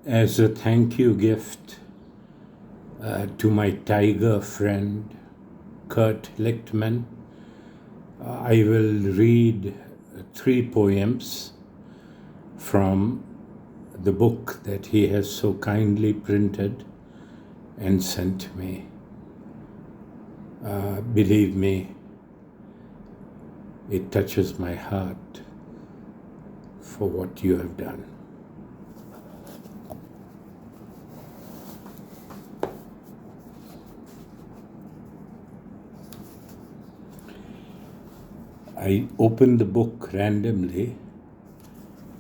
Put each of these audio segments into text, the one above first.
As a thank you gift to my tiger friend, Kurt Lichtman, I will read 3 poems from the book that he has so kindly printed and sent me. Believe me, it touches my heart for what you have done. I opened the book randomly,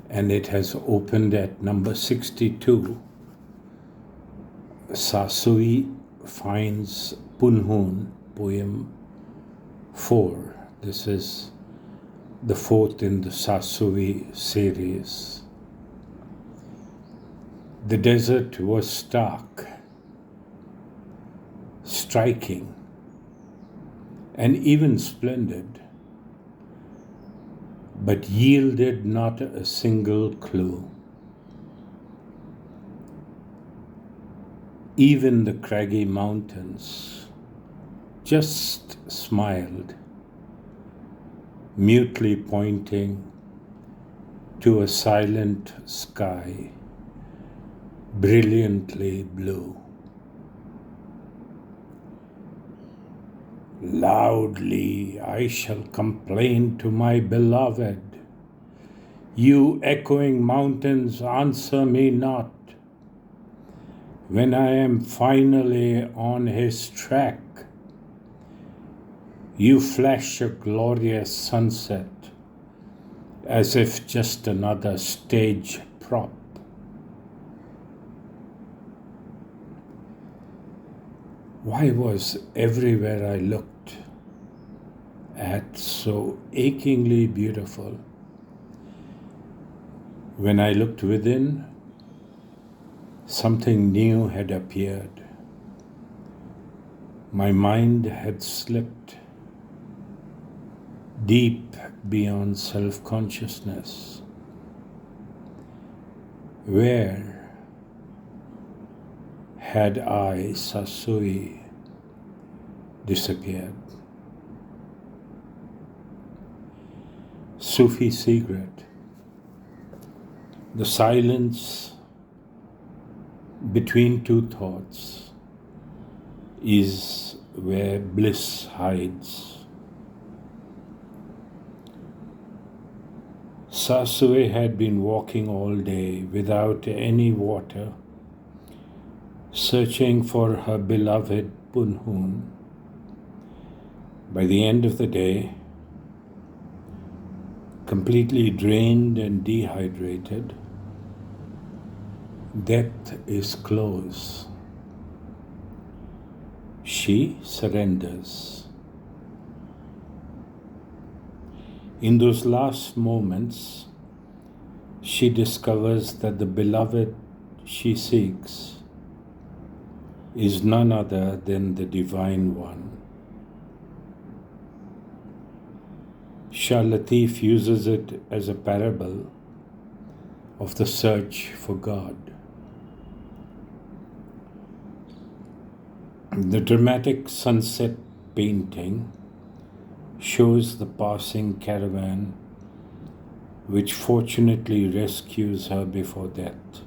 and it has opened at number 62. Sasui finds Punhun, poem 4. This is the 4th in the Sasui series. The desert was stark, striking, and even splendid, but yielded not a single clue. Even the craggy mountains just smiled, mutely pointing to a silent sky, brilliantly blue. Loudly I shall complain to my beloved. You echoing mountains, answer me not. When I am finally on his track, you flash a glorious sunset as if just another stage prop. Why was everywhere I looked at so achingly beautiful? When I looked within, something new had appeared. My mind had slipped deep beyond self-consciousness. Where had I, Sasui, disappeared? Sufi secret. The silence between two thoughts is where bliss hides. Sasui had been walking all day without any water, searching for her beloved Punhun. By the end of the day, completely drained and dehydrated, death is close. She surrenders. In those last moments, she discovers that the beloved she seeks is none other than the Divine One. Shah Latif uses it as a parable of the search for God. The dramatic sunset painting shows the passing caravan, which fortunately rescues her before death.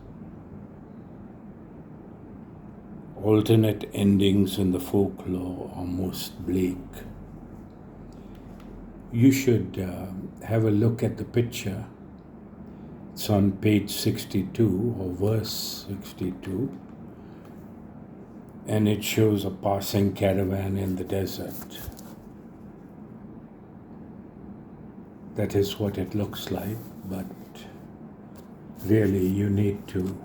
Alternate endings in the folklore are most bleak. You should have a look at the picture. It's on page 62 or verse 62, and it shows a passing caravan in the desert. That is what it looks like, but really you need to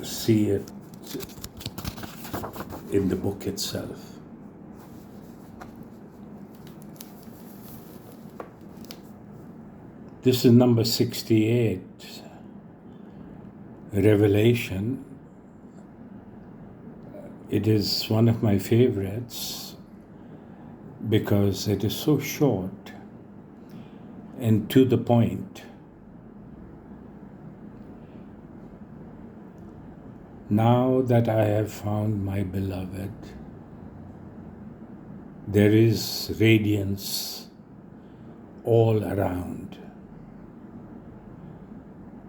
see it in the book itself. This is number 68, Revelation. It is one of my favorites because it is so short and to the point. Now that I have found my beloved, there is radiance all around.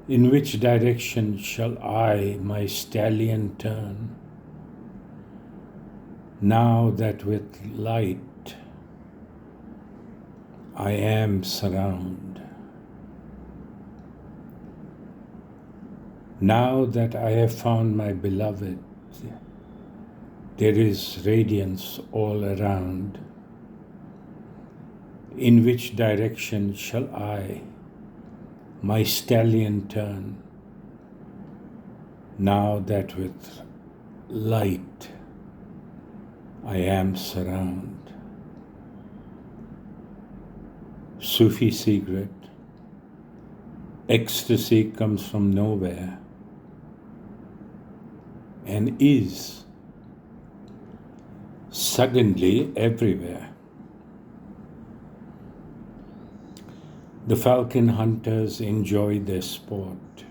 In which direction shall I, my stallion, turn? Now that with light I am surrounded. Now that I have found my beloved, there is radiance all around. In which direction shall I, my stallion, turn? Now that with light I am surrounded. Sufi secret: ecstasy comes from nowhere and is suddenly everywhere. The falcon hunters enjoy their sport,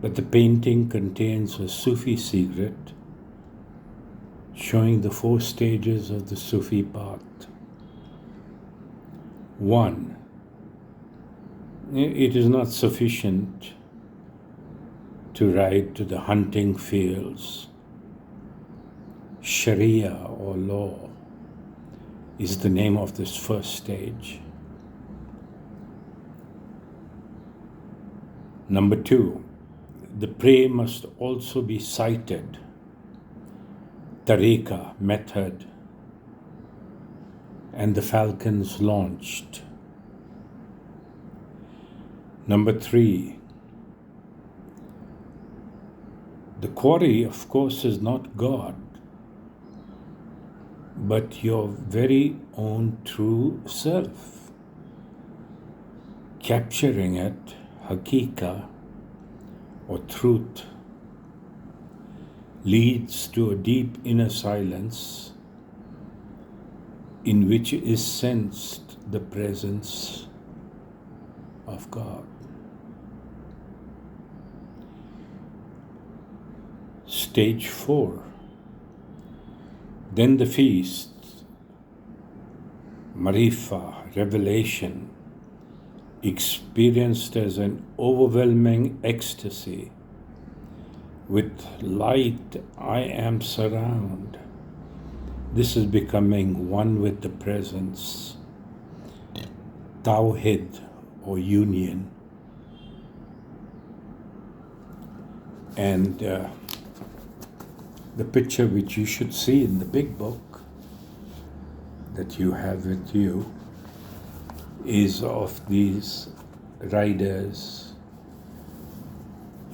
but the painting contains a Sufi secret showing the 4 stages of the Sufi path. 1. It is not sufficient to ride to the hunting fields. Sharia or law is the name of this first stage. Number 2, the prey must also be sighted. Tariqa, method, and the falcons launched. Number 3, the quarry, of course, is not God, but your very own true self. Capturing it, hakika, or truth, leads to a deep inner silence in which is sensed the presence of God. Stage 4. Then the feast, marifa, revelation, experienced as an overwhelming ecstasy. With light I am surrounded. This is becoming one with the presence. Tawhid or union. And the picture which you should see in the big book that you have with you is of these riders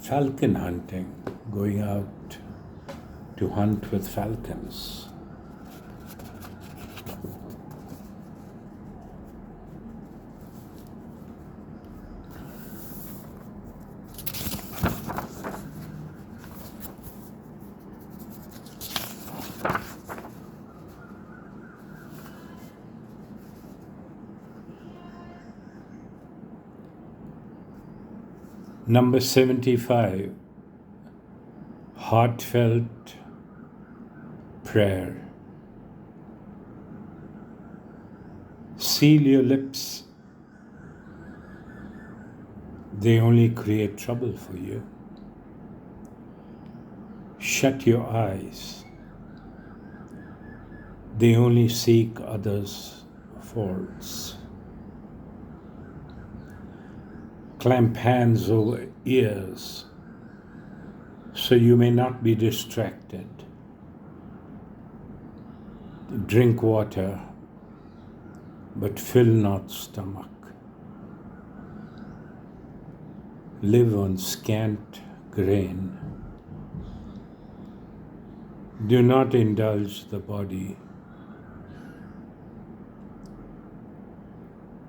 falcon hunting, going out to hunt with falcons. Number 75, heartfelt prayer. Seal your lips. They only create trouble for you. Shut your eyes. They only seek others' faults. Clamp hands over ears so you may not be distracted. Drink water, but fill not stomach. Live on scant grain. Do not indulge the body.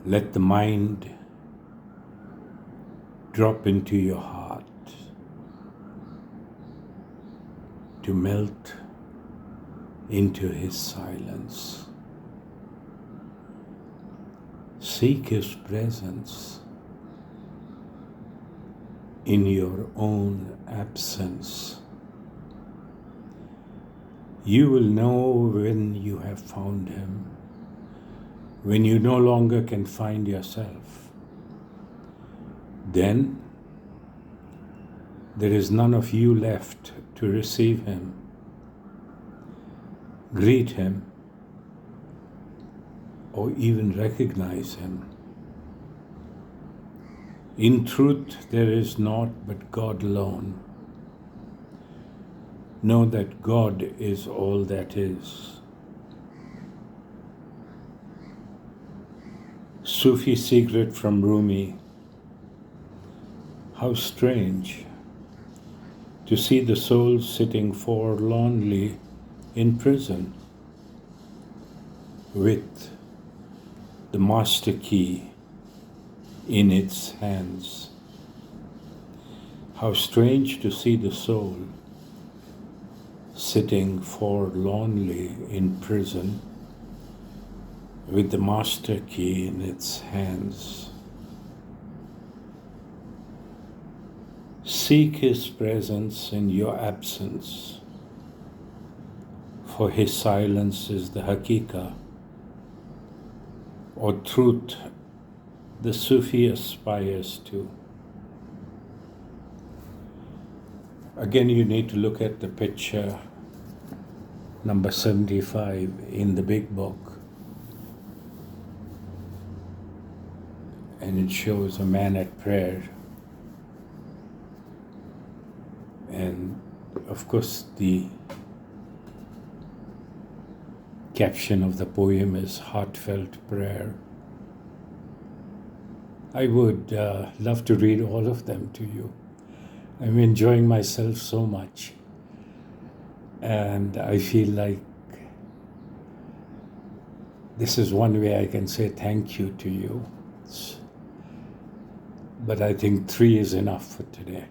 Let the mind drop into your heart to melt into His silence. Seek His presence in your own absence. You will know when you have found Him, when you no longer can find yourself. Then there is none of you left to receive Him, greet Him, or even recognize Him. In truth, there is naught but God alone. Know that God is all that is. Sufi secret from Rumi. How strange to see the soul sitting forlornly in prison with the master key in its hands. How strange to see the soul sitting forlornly in prison with the master key in its hands. Seek His presence in your absence, for His silence is the hakika, or truth the Sufi aspires to. Again, you need to look at the picture number 75 in the big book, and it shows a man at prayer. And of course, the caption of the poem is Heartfelt Prayer. I would love to read all of them to you. I'm enjoying myself so much, and I feel like this is one way I can say thank you to you. But I think 3 is enough for today.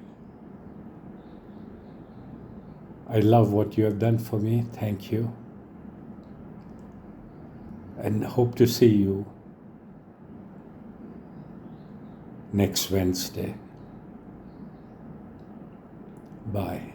I love what you have done for me. Thank you. And hope to see you next Wednesday. Bye.